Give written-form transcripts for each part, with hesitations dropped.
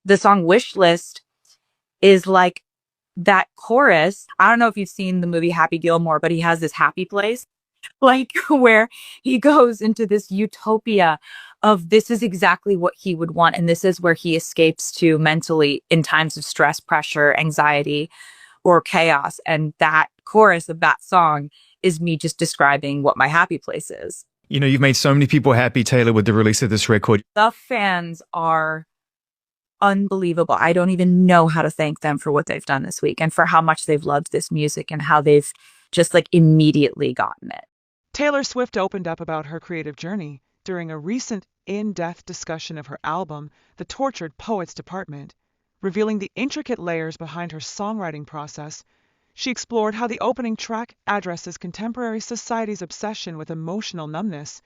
The song Wish List is like that chorus. I don't know if you've seen the movie Happy Gilmore, but he has this happy place, like where he goes into this utopia of this is exactly what he would want. And this is where he escapes to mentally in times of stress, pressure, anxiety, or chaos. And that chorus of that song is me just describing what my happy place is. You know, you've made so many people happy, Taylor, with the release of this record. The fans are unbelievable. I don't even know how to thank them for what they've done this week and for how much they've loved this music and how they've just like immediately gotten it. Taylor Swift opened up about her creative journey during a recent in-depth discussion of her album, The Tortured Poets Department. Revealing the intricate layers behind her songwriting process, she explored how the opening track addresses contemporary society's obsession with emotional numbness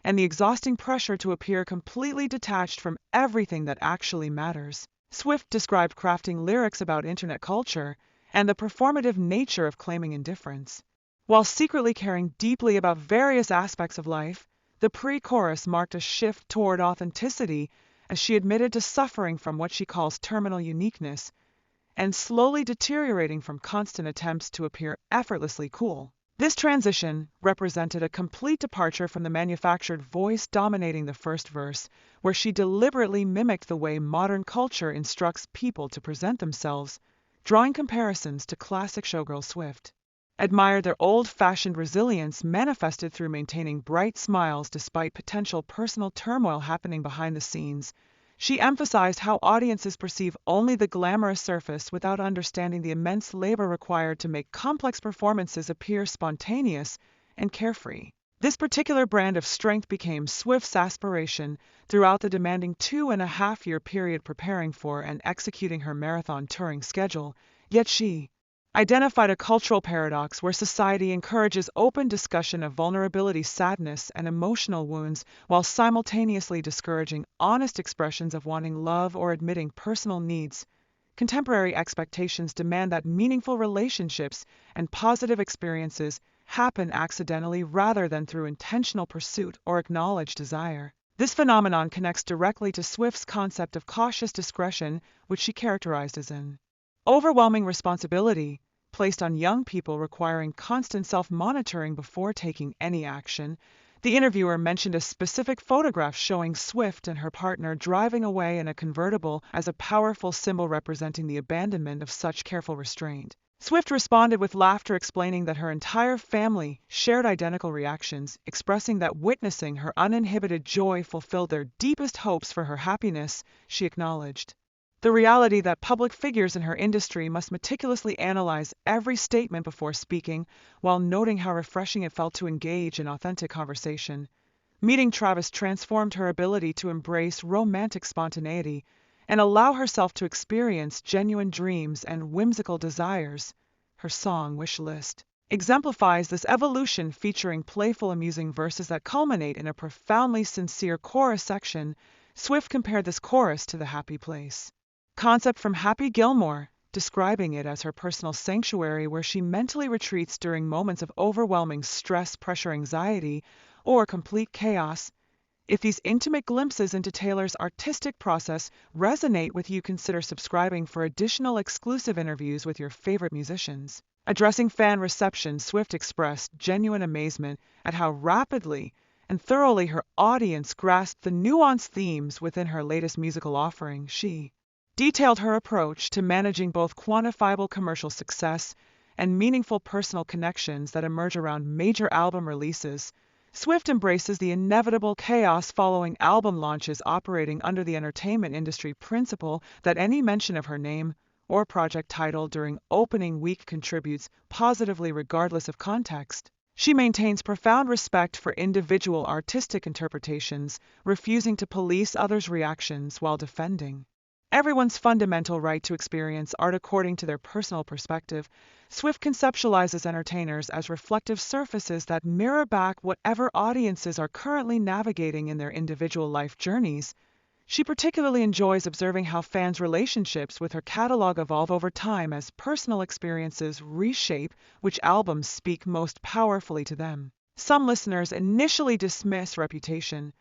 and the exhausting pressure to appear completely detached from everything that actually matters. Swift described crafting lyrics about internet culture and the performative nature of claiming indifference. While secretly caring deeply about various aspects of life, the pre-chorus marked a shift toward authenticity as she admitted to suffering from what she calls terminal uniqueness and slowly deteriorating from constant attempts to appear effortlessly cool. This transition represented a complete departure from the manufactured voice dominating the first verse, where she deliberately mimicked the way modern culture instructs people to present themselves, drawing comparisons to classic showgirl Swift. Admired their old-fashioned resilience manifested through maintaining bright smiles despite potential personal turmoil happening behind the scenes. She emphasized how audiences perceive only the glamorous surface without understanding the immense labor required to make complex performances appear spontaneous and carefree. This particular brand of strength became Swift's aspiration throughout the demanding 2.5-year period preparing for and executing her marathon touring schedule, yet she identified a cultural paradox where society encourages open discussion of vulnerability, sadness, and emotional wounds while simultaneously discouraging honest expressions of wanting love or admitting personal needs. Contemporary expectations demand that meaningful relationships and positive experiences happen accidentally rather than through intentional pursuit or acknowledged desire. This phenomenon connects directly to Swift's concept of cautious discretion, which she characterized as an overwhelming responsibility placed on young people requiring constant self-monitoring before taking any action. The interviewer mentioned a specific photograph showing Swift and her partner driving away in a convertible as a powerful symbol representing the abandonment of such careful restraint. Swift responded with laughter, explaining that her entire family shared identical reactions, expressing that witnessing her uninhibited joy fulfilled their deepest hopes for her happiness. She acknowledged the reality that public figures in her industry must meticulously analyze every statement before speaking, while noting how refreshing it felt to engage in authentic conversation. Meeting Travis transformed her ability to embrace romantic spontaneity and allow herself to experience genuine dreams and whimsical desires. Her song, Wish List, exemplifies this evolution, featuring playful, amusing verses that culminate in a profoundly sincere chorus section. Swift compared this chorus to the happy place concept from Happy Gilmore, describing it as her personal sanctuary where she mentally retreats during moments of overwhelming stress, pressure, anxiety, or complete chaos. If these intimate glimpses into Taylor's artistic process resonate with you, consider subscribing for additional exclusive interviews with your favorite musicians. Addressing fan reception, Swift expressed genuine amazement at how rapidly and thoroughly her audience grasped the nuanced themes within her latest musical offering. She detailed her approach to managing both quantifiable commercial success and meaningful personal connections that emerge around major album releases. Swift embraces the inevitable chaos following album launches, operating under the entertainment industry principle that any mention of her name or project title during opening week contributes positively regardless of context. She maintains profound respect for individual artistic interpretations, refusing to police others' reactions while defending everyone's fundamental right to experience art according to their personal perspective. Swift conceptualizes entertainers as reflective surfaces that mirror back whatever audiences are currently navigating in their individual life journeys. She particularly enjoys observing how fans' relationships with her catalog evolve over time as personal experiences reshape which albums speak most powerfully to them. Some listeners initially dismiss Reputation,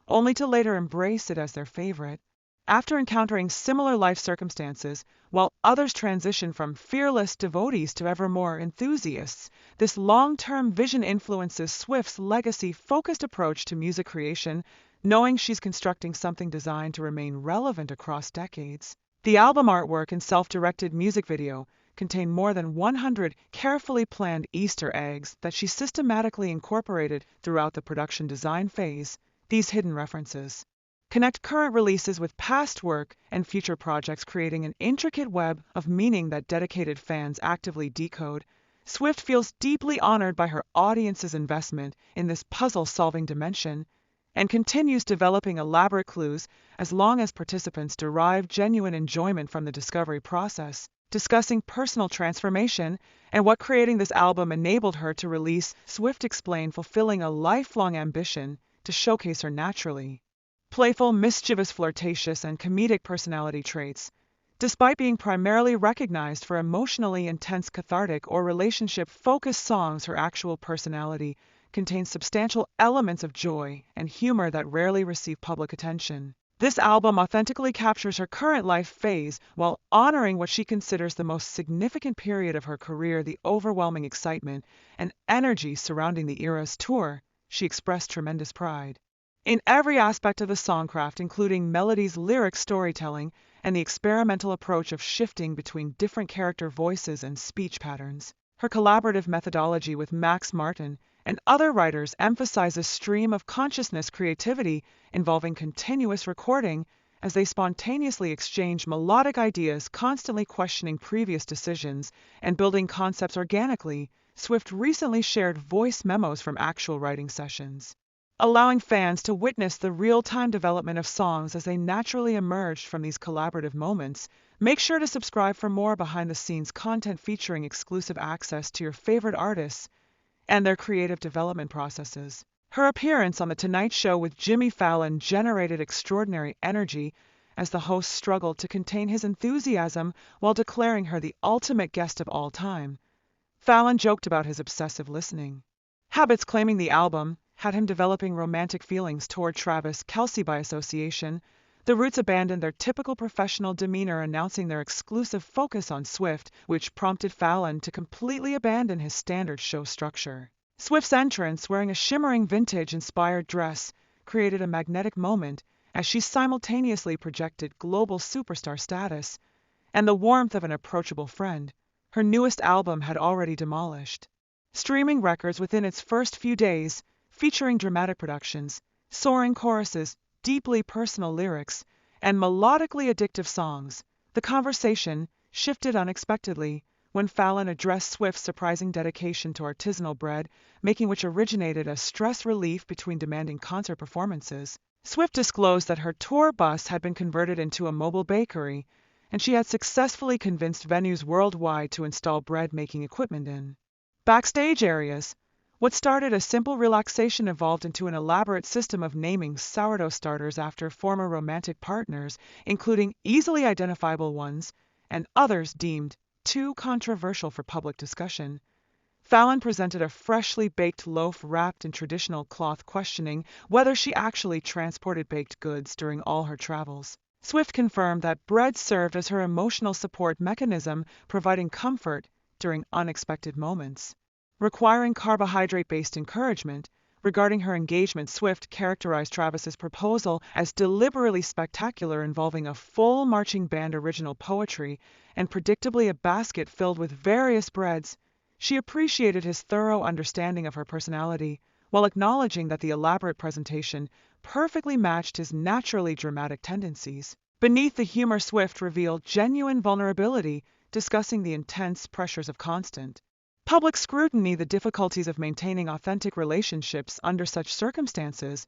only to later embrace it as their favorite. After encountering similar life circumstances, while others transition from fearless devotees to ever more enthusiasts, this long-term vision influences Swift's legacy-focused approach to music creation, knowing she's constructing something designed to remain relevant across decades. The album artwork and self-directed music video contain more than 100 carefully planned Easter eggs that she systematically incorporated throughout the production design phase. These hidden references connect current releases with past work and future projects, creating an intricate web of meaning that dedicated fans actively decode. Swift feels deeply honored by her audience's investment in this puzzle-solving dimension and continues developing elaborate clues as long as participants derive genuine enjoyment from the discovery process. Discussing personal transformation and what creating this album enabled her to release, Swift explained fulfilling a lifelong ambition to showcase her naturally playful, mischievous, flirtatious, and comedic personality traits. Despite being primarily recognized for emotionally intense, cathartic, or relationship-focused songs, her actual personality contains substantial elements of joy and humor that rarely receive public attention. This album authentically captures her current life phase while honoring what she considers the most significant period of her career. The overwhelming excitement and energy surrounding the Eras tour, she expressed tremendous pride in every aspect of the songcraft, including melodies, lyrics, storytelling, and the experimental approach of shifting between different character voices and speech patterns. Her collaborative methodology with Max Martin and other writers emphasizes stream of consciousness creativity involving continuous recording as they spontaneously exchange melodic ideas, constantly questioning previous decisions and building concepts organically. Swift recently shared voice memos from actual writing sessions, allowing fans to witness the real-time development of songs as they naturally emerged from these collaborative moments. Make sure to subscribe for more behind-the-scenes content featuring exclusive access to your favorite artists and their creative development processes. Her appearance on The Tonight Show with Jimmy Fallon generated extraordinary energy as the host struggled to contain his enthusiasm while declaring her the ultimate guest of all time. Fallon joked about his obsessive listening habits, claiming the album had him developing romantic feelings toward Travis Kelce by association. The Roots abandoned their typical professional demeanor, announcing their exclusive focus on Swift, which prompted Fallon to completely abandon his standard show structure. Swift's entrance, wearing a shimmering vintage-inspired dress, created a magnetic moment as she simultaneously projected global superstar status and the warmth of an approachable friend. Her newest album had already demolished streaming records within its first few days, featuring dramatic productions, soaring choruses, deeply personal lyrics, and melodically addictive songs. The conversation shifted unexpectedly when Fallon addressed Swift's surprising dedication to artisanal bread, making which originated as stress relief between demanding concert performances. Swift disclosed that her tour bus had been converted into a mobile bakery, and she had successfully convinced venues worldwide to install bread-making equipment in backstage areas. What started as simple relaxation evolved into an elaborate system of naming sourdough starters after former romantic partners, including easily identifiable ones and others deemed too controversial for public discussion. Fallon presented a freshly baked loaf wrapped in traditional cloth, questioning whether she actually transported baked goods during all her travels. Swift confirmed that bread served as her emotional support mechanism, providing comfort during unexpected moments. Requiring carbohydrate-based encouragement. Regarding her engagement, Swift characterized Travis's proposal as deliberately spectacular, involving a full marching band, original poetry, and predictably a basket filled with various breads. She appreciated his thorough understanding of her personality, while acknowledging that the elaborate presentation perfectly matched his naturally dramatic tendencies. Beneath the humor, Swift revealed genuine vulnerability, discussing the intense pressures of constant public scrutiny, the difficulties of maintaining authentic relationships under such circumstances,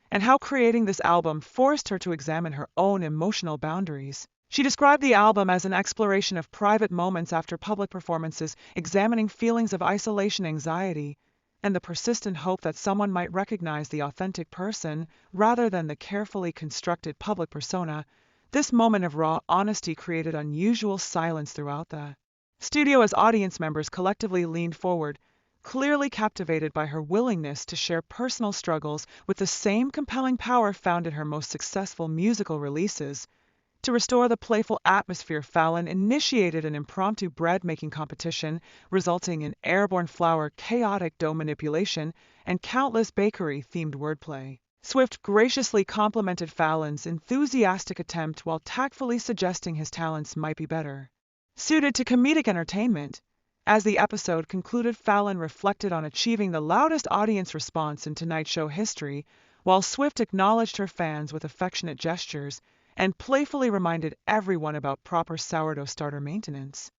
and how creating this album forced her to examine her own emotional boundaries. She described the album as an exploration of private moments after public performances, examining feelings of isolation, anxiety, and the persistent hope that someone might recognize the authentic person rather than the carefully constructed public persona. This moment of raw honesty created unusual silence throughout the studio as audience members collectively leaned forward, clearly captivated by her willingness to share personal struggles with the same compelling power found in her most successful musical releases. To restore the playful atmosphere, Fallon initiated an impromptu bread-making competition, resulting in airborne flour, chaotic dough manipulation, and countless bakery-themed wordplay. Swift graciously complimented Fallon's enthusiastic attempt while tactfully suggesting his talents might be better suited to comedic entertainment. As the episode concluded, Fallon reflected on achieving the loudest audience response in Tonight Show history, while Swift acknowledged her fans with affectionate gestures and playfully reminded everyone about proper sourdough starter maintenance.